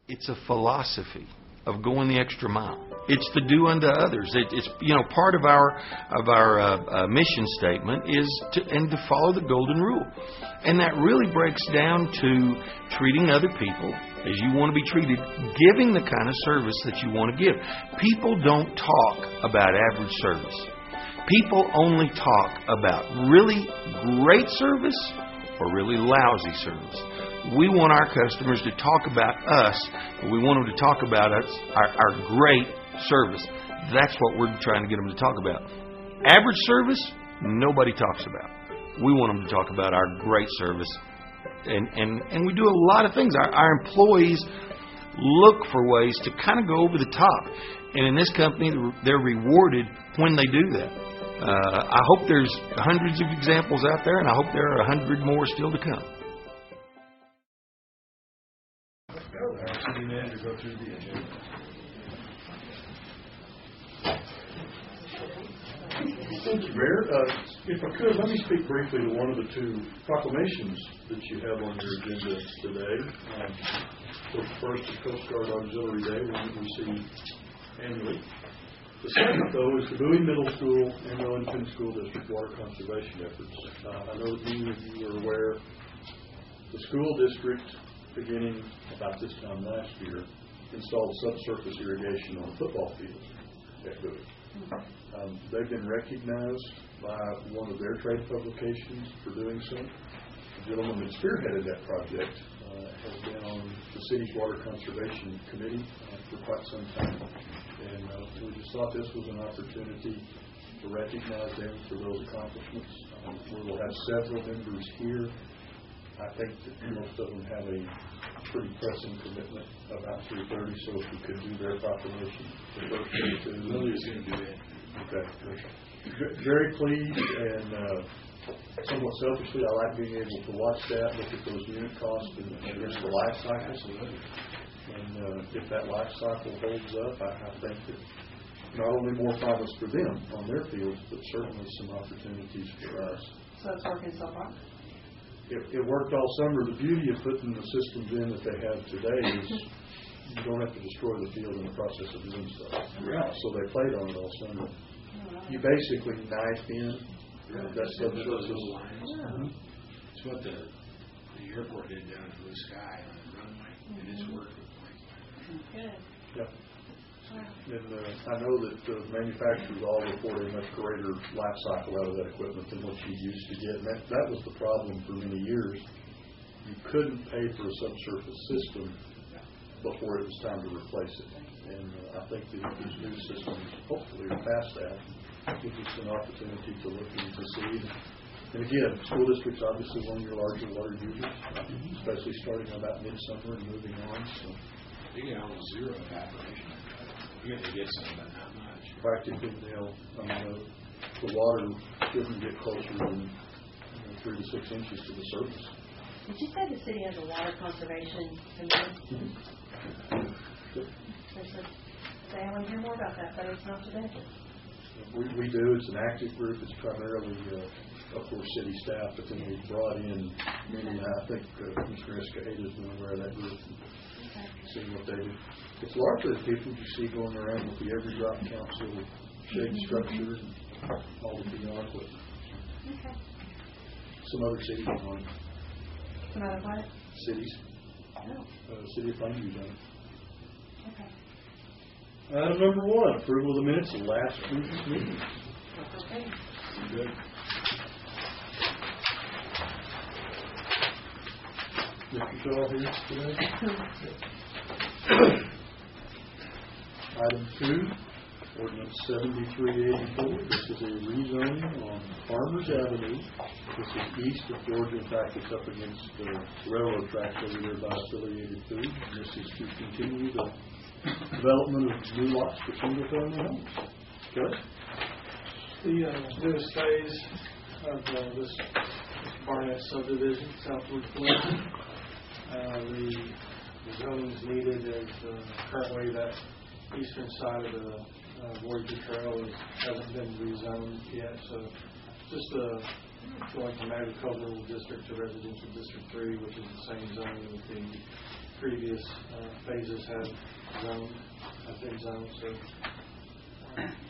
It's a philosophy of going the extra mile. It's to do unto others. It's part of our mission statement is to follow the golden rule, and that really breaks down to treating other people as you want to be treated, giving the kind of service that you want to give. People don't talk about average service. People only talk about really great service or really lousy service. We want our customers to talk about us, but we want them to talk about us, our great service. That's what we're trying to get them to talk about. Average service, nobody talks about. We want them to talk about our great service. And we do a lot of things. Our employees look for ways to kind of go over the top. And in this company, they're rewarded when they do that. I hope there's hundreds of examples out there, and I hope there are 100 more still to come. City manager, go through the agenda. Thank you, Mayor. If I could, let me speak briefly to one of the two proclamations that you have on your agenda today. The first is Coast Guard Auxiliary Day, one that we see annually. The second, though, is the Bowie Middle School and Wellington School District water conservation efforts. I know that many of you are aware the school district, beginning about this time last year, installed subsurface irrigation on a football field at Bowie. They've been recognized by one of their trade publications for doing so. The gentleman that spearheaded that project has been on the city's water conservation committee for quite some time. And we just thought this was an opportunity to recognize them for those accomplishments. We will have several members here. I think that most of them have a pretty pressing commitment about 3:30, so if we could do their proclamation the first day to Lily's going to do that. Okay. Very pleased and somewhat selfishly, I like being able to watch that, look at those unit costs and against the life cycle. And if that life cycle holds up, I think that not only more promise for them on their fields, but certainly some opportunities for us. So it's working so far? It worked all summer. The beauty of putting the systems in that they have today is you don't have to destroy the field in the process of doing stuff. Right. So they played on it all summer. You basically knife in that subsurface. It's what the airport did down in Blue Sky on the runway, and it's working. Good. Yep. And I know that the manufacturers all report a much greater life cycle out of that equipment than what you used to get. And that was the problem for many years. You couldn't pay for a subsurface system before it was time to replace it. And I think that if these new systems hopefully are past that, it gives us an opportunity to look and to see. And again, school district's obviously one of your larger water users, especially starting about midsummer and moving on. So you get almost zero evaporation. You're going to get some, but not much. Practically, the water shouldn't get closer than 3 to 6 inches to the surface. Did you say the city has a water conservation committee? I want to hear more about that, but it's not today. We do. It's an active group. It's primarily, of course, city staff, but then we've brought in many. I think Mr. Escaheda has been aware of that group. Seeing what they do. It's largely the people you see going around with the every drop counts little shade structures and all the beyond equipment. Okay. Some other cities on it. Some other what? Cities. Oh. City of Plainview's on it. Okay. Item number 1, approval of the minutes of last week's meeting. Okay. Good. Mr. Shaw here today. Item 2, ordinance 7384. This is a rezoning on Farmers Avenue. This is east of Georgia. In fact, it's up against the railroad tracks over there by Affiliated Food. And this is to continue the development of new lots for single-family homes. Okay? The newest phase of this Barnett subdivision, southward Flint. The zoning is needed as currently that eastern side of the Voyager Trail hasn't been rezoned yet. So just going from agricultural district to residential district 3, which is the same zoning as the previous phases have been zoned. So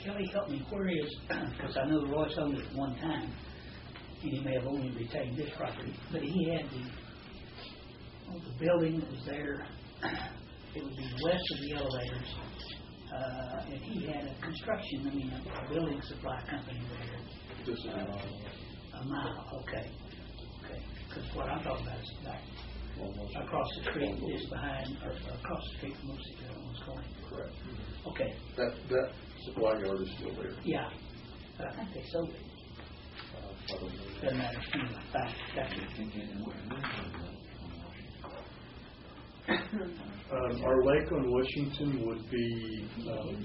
Kelly, help me. Where is, because I know Royce owned it at one time, and he may have only retained this property, but he had the building that was there. It would be west of the elevators, and he had a building supply company there. this is A mile, okay. Because what I'm talking about is back across the street, just behind, or across the street from most of the other ones going. Correct. Okay. That supply yard is still there. Yeah, but I think they sold it. I don't know. Doesn't matter. Anyway, bye. Gotcha. Our lake on Washington would be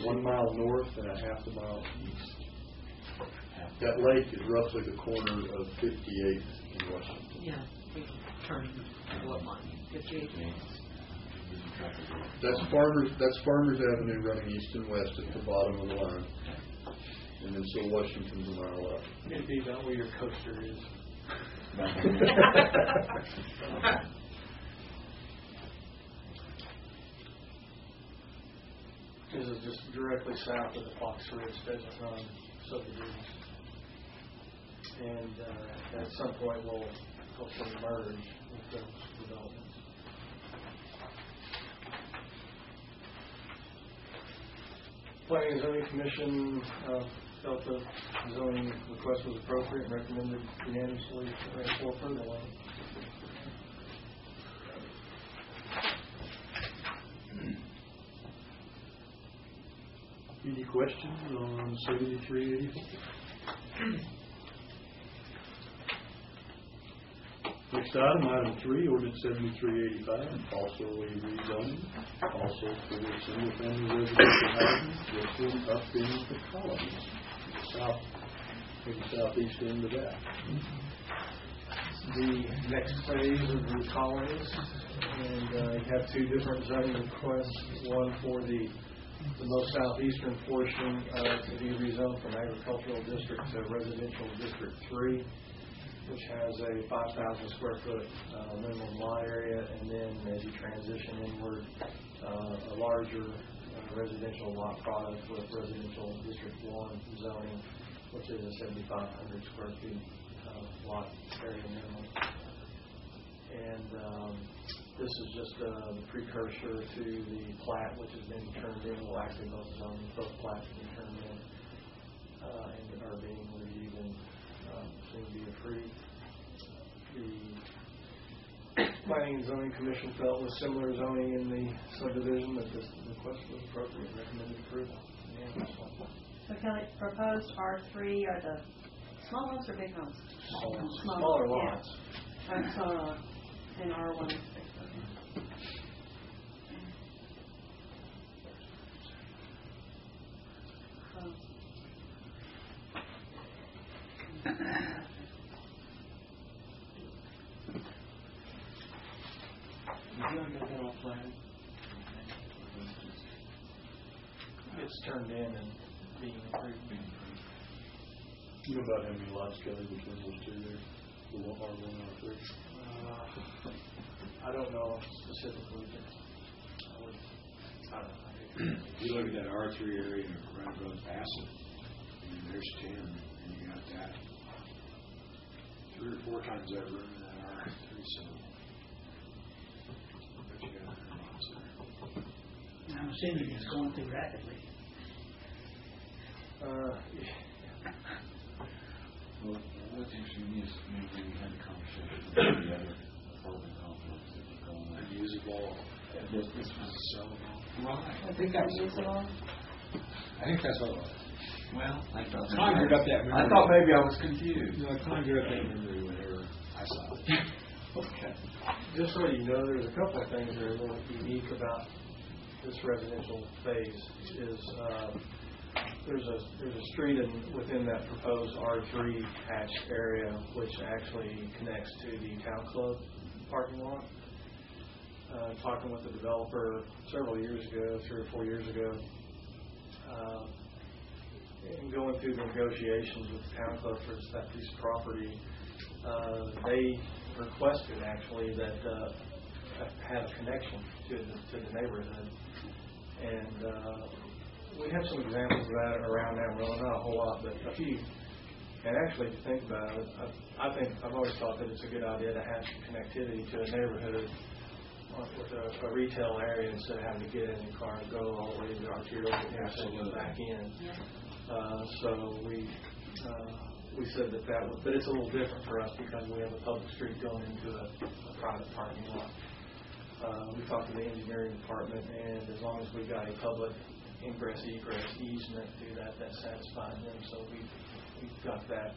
1 mile north and a half a mile east. That lake is roughly the corner of 58th and Washington. Yeah, we turn what line? 58. That's Farmers Avenue running east and west at the bottom of the line. And then so Washington's a mile up. it'd be about where your coaster is. This is just directly south of the Fox Ridge Desert Run subdivision. And at some point we'll hopefully merge with those developments. Planning and Zoning Commission felt the zoning request was appropriate and recommended unanimously for approval. Any questions on 7384? Next item, item 3, ordinance 7385, also a rezoning, also for single-family residential housing, this one up in the colonies, the southeast end of that. The next phase of the colonies, and you have two different zoning requests, one for the most southeastern portion to be rezoned from agricultural district to residential district 3, which has a 5,000 square foot minimum lot area, and then as you transition inward, a larger residential lot product with residential district 1 zoning, which is a 7,500 square feet lot area minimum. And this is just the precursor to the plat, which has been turned in. Well, actually, both plats have been turned in and are being reviewed and soon to be approved. The Planning and Zoning Commission felt with similar zoning in the subdivision that this request was appropriate, recommended approval. So Kelly, proposed R3 are the small homes or big homes? Smaller lots. I saw an R1 is big. It's turned in and being approved. You know about how many lots, Kelly, between those two there? The R1 and R3? I don't know specifically, but I don't know. If you look at that R3 area right above Bassett, there's 10, and you got that 3 or 4 times that room in that R3, so I bet you got 100 lots there. And I'm assuming it's going through rapidly. Well, what's interesting is maybe we had a conversation with the other apartment complex that was going on. Unusable. This was Sellable. right. I think that's what it was. Well, I thought Conjured up that memory. I thought maybe I was confused. No, I conjured up that memory whenever I saw it. Okay. Just so you know, there's a couple of things that are a little unique about this residential phase. Is there's a street within that proposed R3 hatched area which actually connects to the town club parking lot. Talking with the developer several years ago, 3 or 4 years ago, and going through the negotiations with the town club for that piece of property, they requested actually that have a connection to the neighborhood. And we have some examples of that around Amarillo, not a whole lot, but a few. And actually, to think about it, I think I've always thought that it's a good idea to have connectivity to a neighborhood with a retail area instead of having to get in your car and go all the way to the arterial and back in. So we said that would, but it's a little different for us because we have a public street going into a private parking lot. We talked to the engineering department, and as long as we got a public ingress egress easement through that satisfied them. So we've got that.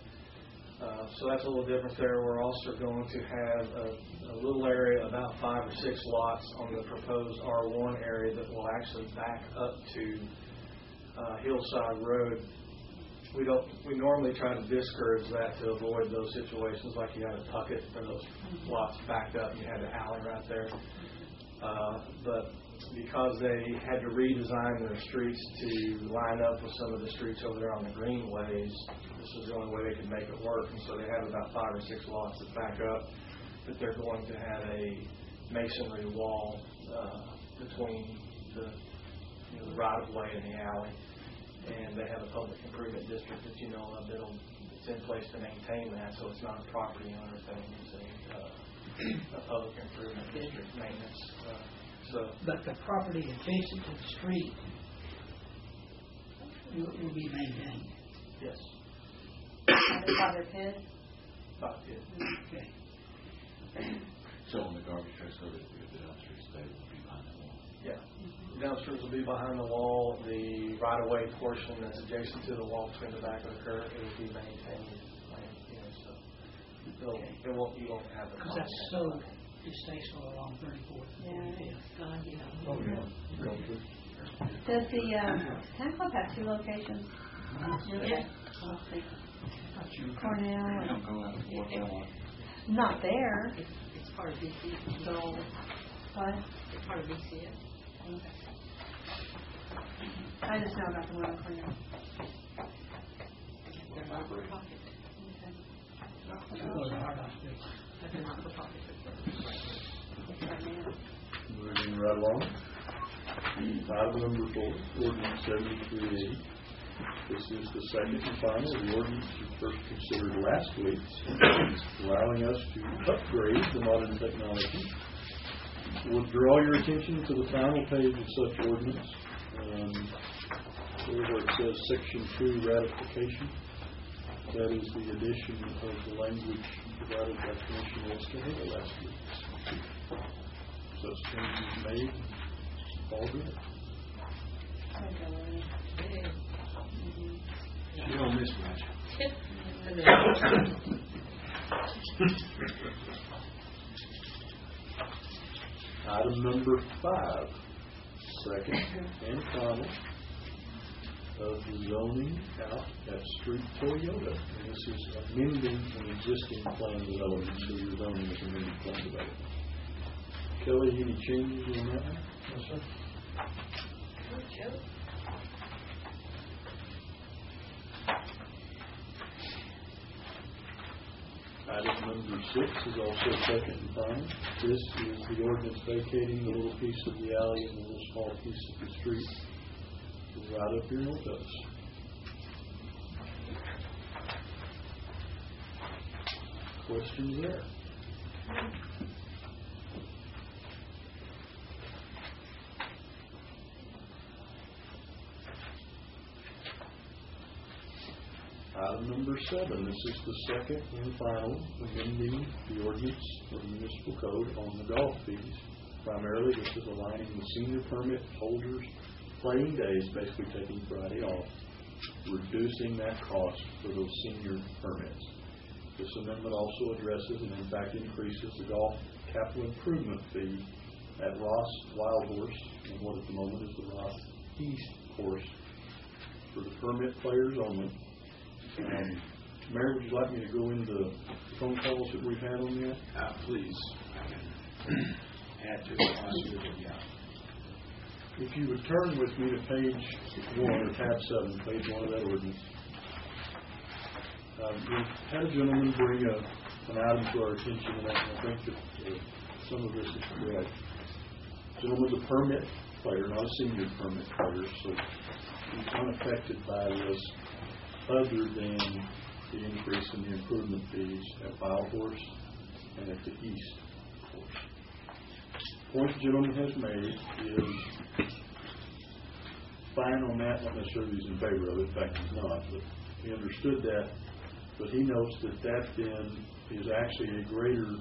So that's a little different there. We're also going to have a little area, about 5 or 6 lots on the proposed R1 area that will actually back up to Hillside Road. We normally try to discourage that to avoid those situations like you had a bucket for those lots backed up and you had an alley right there. But because they had to redesign their streets to line up with some of the streets over there on the greenways, this is the only way they could make it work. And so they have about 5 or 6 lots that back up, but they're going to have a masonry wall between the right-of-way and the alley. And they have a public improvement district that you know of that's in place to maintain that, so it's not a property owner thing. It's a public improvement district maintenance. But the property adjacent to the street will be maintained. Yes. By their pit? By pit. Okay. So on the garbage trucks, so that the dumpsters, they will be behind the wall. Yeah. The dumpsters will be behind the wall. The right-of-way portion that's adjacent to the wall between the back of the curb, it will be maintained. So you won't have the. Because that's so distasteful along 34th. Yeah. God, yeah. Oh, yeah. Does the Town Club have 2 locations? Yeah. Cornell. They don't go out and work that one. Not there. It's part of BCS. So, What? it's part of BCS. I just know about the one on Cornell. They're not for profit. But they're not for profit. Moving right along. Item number 4, ordinance 7380. This is the second and final of the ordinance you first considered last week, allowing us to upgrade the modern technology. We'll draw your attention to the final page of such ordinance, where it says Section 2 ratification. That is the addition of the language provided by Commissioner Escalera last week. Such changes made, all good. You don't miss much. Item number 5, second and final of the zoning out at Street Toyota. And this is amending an existing plan development, so your zoning is amended plan development. Kelly, any changes in that? Yes, sir. Item number 6 is also second and final. This is the ordinance vacating the little piece of the alley and the little small piece of the street right up here in Oakdale. Questions there? Item number 7, this is the second and final amending the ordinance or the municipal code on the golf fees. Primarily, this is aligning the senior permit holders' playing days, basically taking Friday off, reducing that cost for those senior permits. This amendment also addresses and in fact increases the golf capital improvement fee at Ross Wild Horse and what at the moment is the Ross East course for the permit players only. Mary, would you like me to go into the phone calls that we've had on that? Please. I can add to the possibility, yeah. If you would turn with me to page 1 or tab 7, page 1 of that ordinance. We've had a gentleman bring an item to our attention, and I think that some of this is correct. Gentleman's a permit player, not a senior permit player, so he's unaffected by this other than the increase in the improvement fees at Wild Horse and at the East Horse. The point the gentleman has made is fine on that, not necessarily he's in favor of it, in fact he's not, but he understood that, but he notes that that then is actually a greater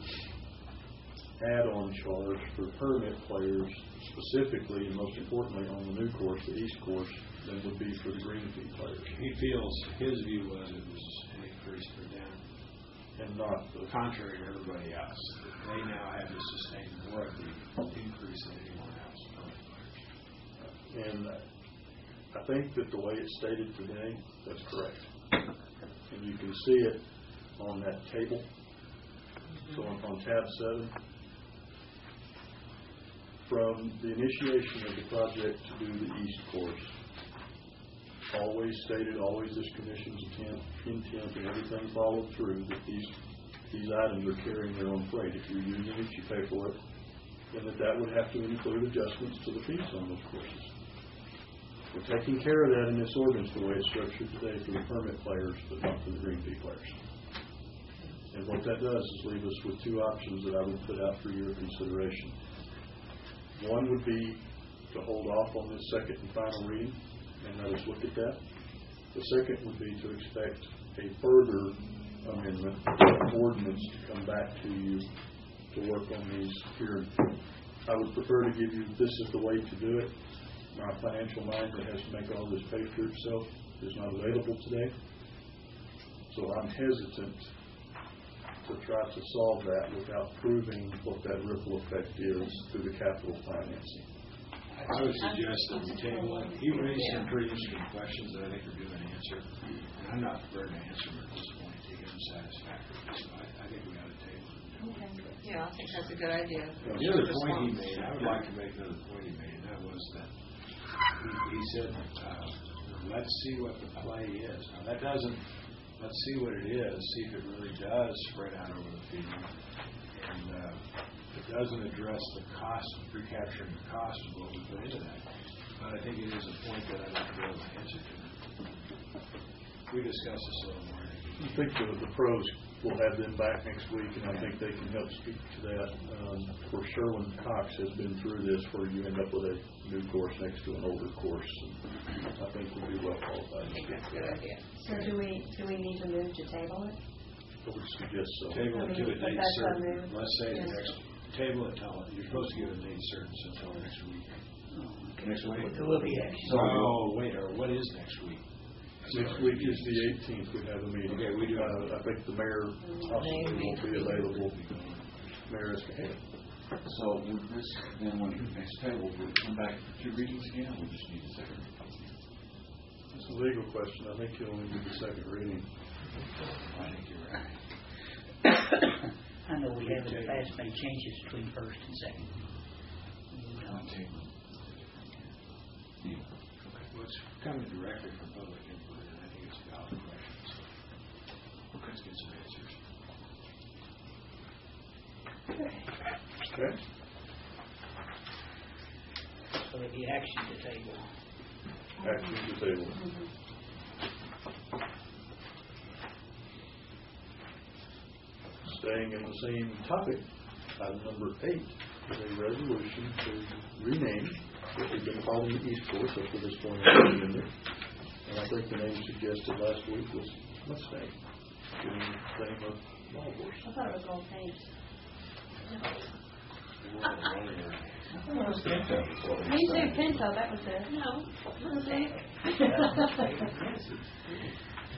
add-on charge for permit players, specifically and most importantly on the new course, the East course, than would be for the green fee players. He feels, his view was it was an increase for them. And not the Contrary to everybody else. They now have to sustain more of the increase than anyone else. And I think that the way it's stated today, that's correct. And you can see it on that table. So on tab 7, from the initiation of the project to do the East course, always stated, always this commission's intent and everything followed through that these items are carrying their own freight. If you're using it, you pay for it, and that would have to include adjustments to the fees on those courses. We're taking care of that in this ordinance the way it's structured today for the permit players, but not for the green fee players. And what that does is leave us with two options that I would put out for your consideration. One would be to hold off on this second and final reading and let us look at that. The second would be to expect a further amendment, ordinance to come back to you to work on these here. I would prefer to give you, this is the way to do it. My financial mind that has to make all this pay for itself is not available today. So I'm hesitant to try to solve that without proving what that ripple effect is through the capital financing. I would suggest that we table it. He raised some pretty interesting questions that I think are due an answer. And I'm not prepared to answer them at this point to get them satisfactory. So I think we ought to table it. Okay. Yeah, I think that's a good idea. The other point he made, I would like to make another point he made, and that was that he said, let's see what the play is. Now that doesn't, let's see what it is, see if it really does spread out over the field. And it doesn't address the cost, recapturing the cost of what we put into that. But I think it is a point that I'd like to be able to answer to. We discussed this a little more. I think the pros will have them back next week, and I think they can help speak to that. For Sherwin Cox has been through this where you end up with a new course next to an older course. And I think we'll be well qualified. I think that's a good idea. So do we need to move to table it? I would suggest so. Table it to a date That's our certain. move. Let's say the Yes. next table it till you're supposed to give a date certain until next week. Next week. There will be action. Oh, wait, or what is next week? Next week is the 18th. We have a meeting. Okay, we do. I think the mayor possibly won't be available. Mayor Escaheda. So would this, then when the next table, will it come back for 2 readings again, or we just need a second? It's a legal question. I think you only need the second reading. I think you're right. I know we have in the past made changes between first and second. Yeah. Well, it's coming directly from public input, and I think it's a valid question. So let's get some answers. Okay? So there'll be action to table. Action to table. Staying in the same topic, item number 8 is a resolution to rename what we've been calling the East Course up to this point on the agenda. And I think the name suggested last week was Mustang, giving the name of Wild Horse. I thought it was all paint. Me too, Pinto, that was it. No, Mustang.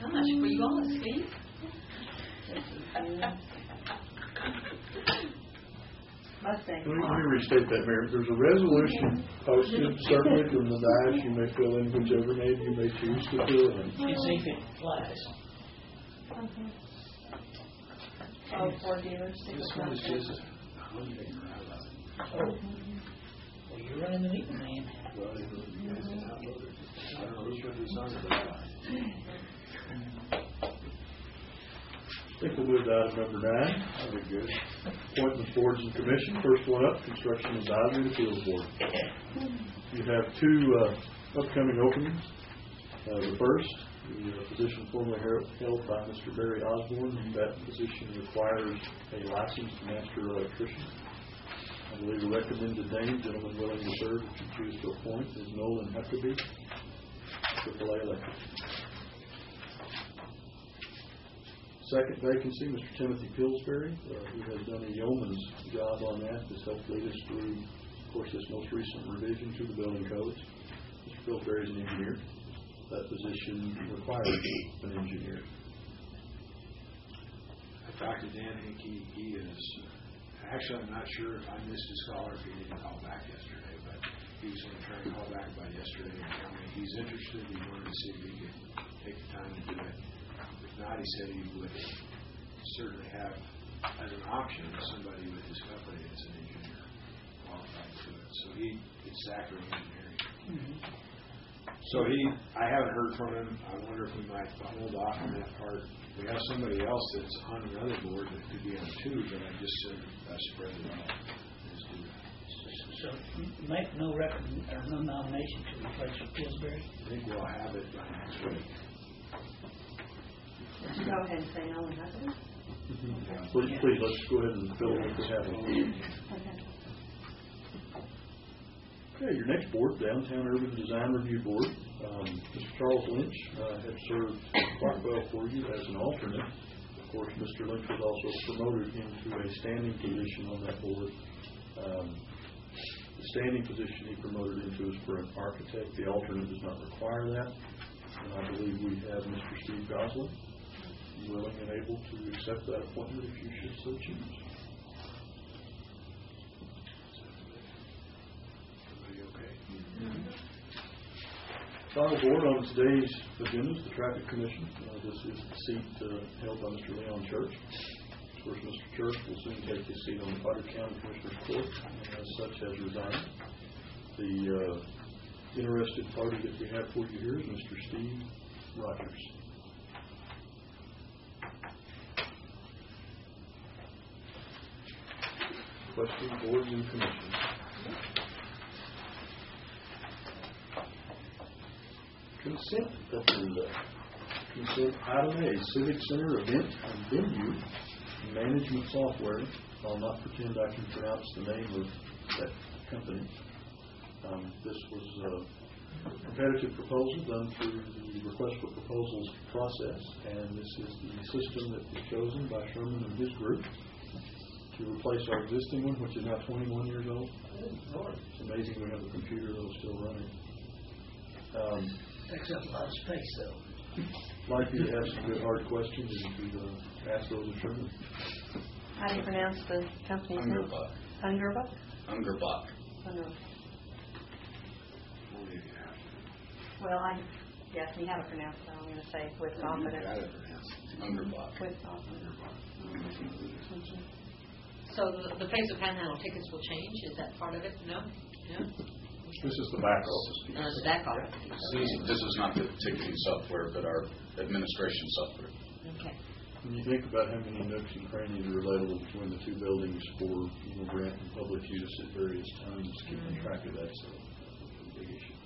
Gosh, were you on the speed? Mustang. Let me restate that, Mayor. There's a resolution posted certainly from the dais. You may fill in whichever name you may choose to fill in. You see if it applies. Oh, for dealers. This one is just Well, you're running the meeting, man. I don't know who's going to be signed for that. think we'll move to item number 9. That'd be good. Appointments, boards, and commission. First one up, Construction Advisory and Appeals Board. You have 2 upcoming openings. The first, the position formerly held by Mr. Barry Osborne. That position requires a licensed master electrician. I believe the recommended name, gentleman willing to serve, if you choose to appoint, is Nolan Huckabee, AAA electric. Second vacancy, Mr. Timothy Pillsbury, who has done a yeoman's job on that, has helped lead us through, of course, this most recent revision to the building codes. Mr. Pillsbury is an engineer. That position requires an engineer. I talked to Dan Hickey. He is, actually, I'm not sure if I missed his call or if he didn't call back yesterday, but he was going to try and call back by yesterday and tell me he's interested. He wanted to see if he could take the time to do it. If not, he said he would certainly have, as an option, somebody with his company that's an engineer qualified to do it. So it's Zachary Engineering. Mm-hmm. So I haven't heard from him. I wonder if we might hold off on that part. We have somebody else that's on another board that could be on 2, but I just said spread it out. Just do that. So make no nomination to replace Pillsbury? I think we'll have it by next week. Go ahead and say Nolan Huckabee. Please, let's go ahead and fill in what we have. Okay. Okay, your next board, Downtown Urban Design Review Board. Mr. Charles Lynch had served quite well for you as an alternate. Of course, Mr. Lynch was also promoted into a standing position on that board. The standing position he promoted into is for an architect. The alternate does not require that. And I believe we have Mr. Steve Goslin willing and able to accept that appointment if you should so choose. Final board on today's agenda is the Traffic Commission. This is the seat held by Mr. Leon Church. Of course, Mr. Church will soon take his seat on the Potter County Commissioner's Court, and as such has resigned. The interested party that we have for you here is Mr. Steve Rogers. Questions, boards, and commissions? Consent agenda. Consent item A, Civic Center event and venue management software. I'll not pretend I can pronounce the name of that company. This was a competitive proposal done through the request for proposals process, and this is the system that was chosen by Sherman and his group to replace our existing one, which is now 21 years old. It's amazing we have a computer that is still running. Takes up a lot of space, though. Like you to have some good hard questions and to ask those of Sherman. How do you pronounce the company's name? Ungerbach. Ungerbach? Ungerbach. Ungerbach. Well, yes, you have it pronounced, so I'm going to say with confidence. Ungerbach. With confidence. So the face of Panhandle tickets will change? Is that part of it? No? No? This is the back office piece. The back office. This is not the ticketing software, but our administration software. Okay. When you think about how many nooks and crannies are available between the two buildings for grant and public use at various times, keeping track of that's a big issue.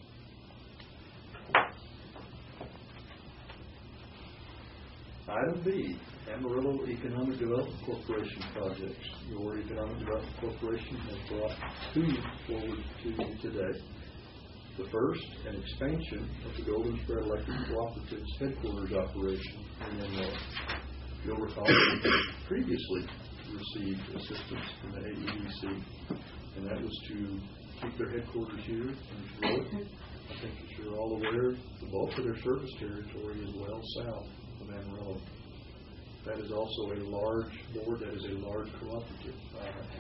Item B, Amarillo Economic Development Corporation projects. Your Economic Development Corporation has brought 2 forward to you today. The first, an expansion of the Golden Spread Electric Cooperative's headquarters operation in Amarillo. You'll recall we previously received assistance from the AEDC, and that was to keep their headquarters here and grow it. I think that you're all aware the bulk of their service territory is well south of Amarillo. That is also a large board, that is a large cooperative.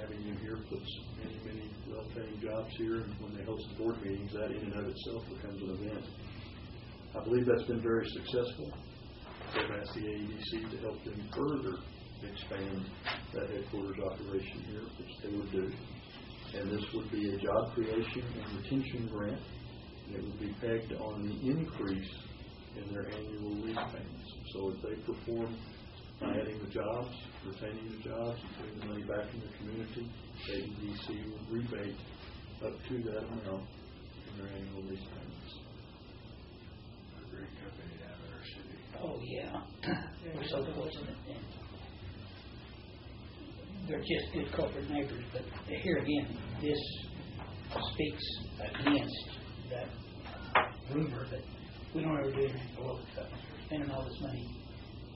Having you here puts many, many well-paying jobs here, and when they host the board meetings, that in and of itself becomes an event. I believe that's been very successful. They've asked the AEDC to help them further expand that headquarters operation here, which they would do. And this would be a job creation and retention grant, and it would be pegged on the increase in their annual lease payments. So if they perform adding the jobs, retaining the jobs, and putting the money back in the community. AEDC will rebate up to that amount in their annual lease payments. A great company to have in our city. Oh, yeah. We're so fortunate. And they're just good corporate neighbors, but here again, this speaks against that rumor that we don't ever do anything for local governments. We're spending all this money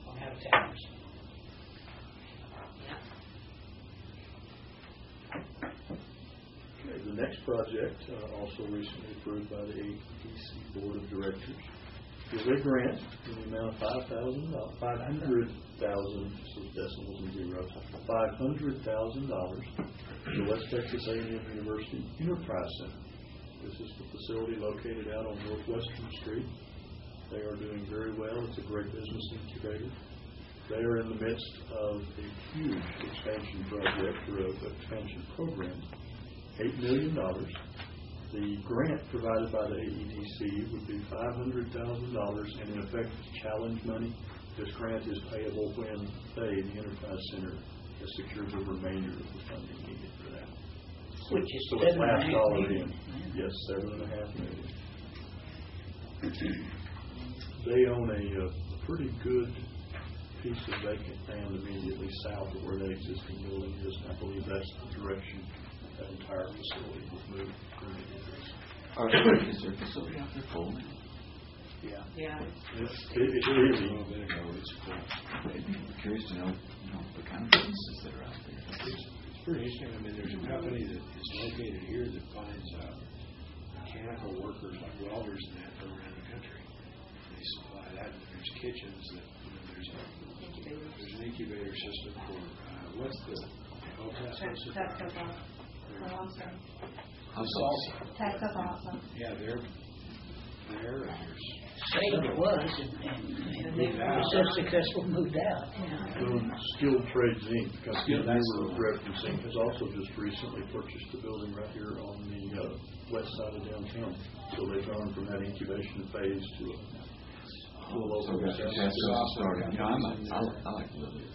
on out-of-towners. Okay, the next project, also recently approved by the AEDC Board of Directors, is a grant in the amount of $500,000, so decimals and zeros, $500,000 to the West Texas A&M University Enterprise Center. This is the facility located out on Northwestern Street. They are doing very well. It's a great business incubator. They are in the midst of a huge expansion project or expansion program, $8 million. The grant provided by the AEDC would be $500,000, and in effect, challenge money. This grant is payable when they, the Enterprise Center, has secured the remainder of the funding needed for that. Which is So it's last $7.5 dollar million. in. Yes, $7.5 million. They own a pretty good piece of vacant land immediately south of where that existing building is, and I believe that's the direction that entire facility was moved. Is there a facility out there full now? Yeah. Yeah. It's busy. It's cool. I'd be curious to know, the kind of businesses that are out there. It's pretty interesting. I mean, there's a company that is located here that finds mechanical workers like welders and that from around the country. They supply that. There's kitchens that, there's an incubator system for, what's the Salsa. Yeah, they're there, and there's Salem was, and they were so successful, moved out. Skilled Trades Inc., the company that we were referencing, has also just recently purchased a building right here on the west side of downtown. So they've gone from that incubation phase to a local started. I like the idea.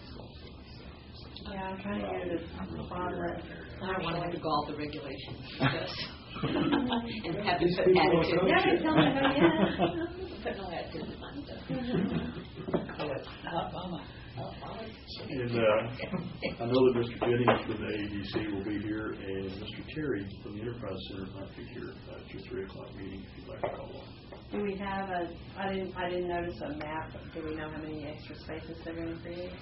Yeah, I'm trying to get it to follow it. I don't want to have to go all the regulations. And have to put attitude. Yeah, you tell me about it. Put no attitude in my stuff. And I know that Mr. Jennings from the AEDC will be here, and Mr. Terry from the Enterprise Center might be here at your 3 o'clock meeting if you'd like to call on. Do we have I didn't notice a map. Do we know how many extra spaces they're going to create?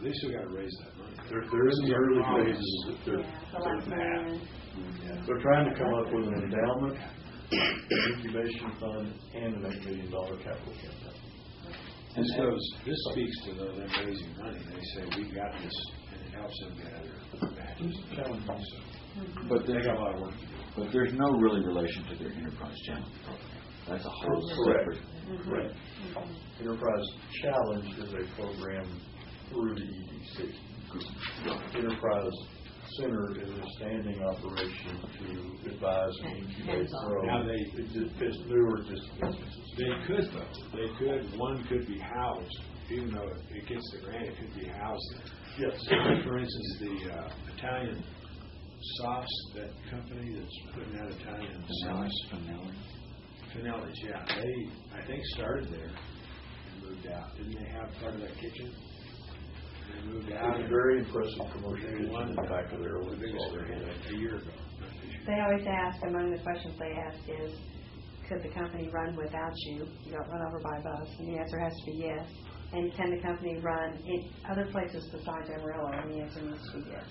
They still got to raise that money. They're in the early phases. They're trying to come up with an endowment, an incubation fund, and an $8 million capital campaign. This speaks to them raising money. They say, we got this, and it helps them get other matches. But they got a lot of work to do. But there's no really relation to their Enterprise Challenge program. That's a whole Correct. separate. Correct. Enterprise Challenge is a program through the EDC. Enterprise Center is a standing operation to advise and incubate grow. Now it's newer just businesses. They could, though. They could. One could be housed, even though it gets the grant. It could be housed there. Yes. For instance, the Italian sauce, that company that's putting out Italian sauce. Finelli's, yeah. They, I think, started there and moved out. Didn't they have part of that kitchen? They moved out. It's a very impressive commercial in the back of their biggest a year ago. They always ask, among the questions they ask is, could the company run without you? You don't run over by bus. And the answer has to be yes. And can the company run in other places besides Amarillo? And the answer needs to be yes.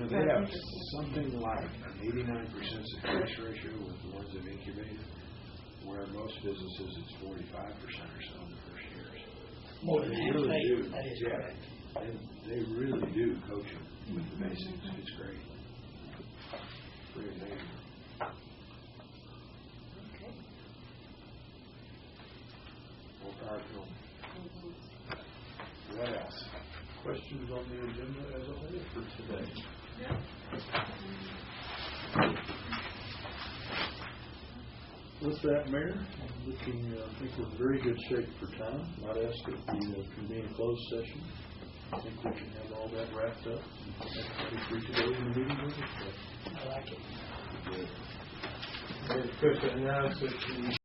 They have something like an 89% success ratio with the ones that incubated, where most businesses it's 45% or so in the first years. More than half. Really do. That is correct. They really do coach them with the basics. It's great. Pretty amazing. Okay. More power to them. What else? Questions on the agenda as a whole for today? with that, Mayor, I'm looking, I think we're in very good shape for time. Might ask that we convene a closed session. I think we can have all that wrapped up. Be free to go in the meeting room. I like it. Very quick analysis.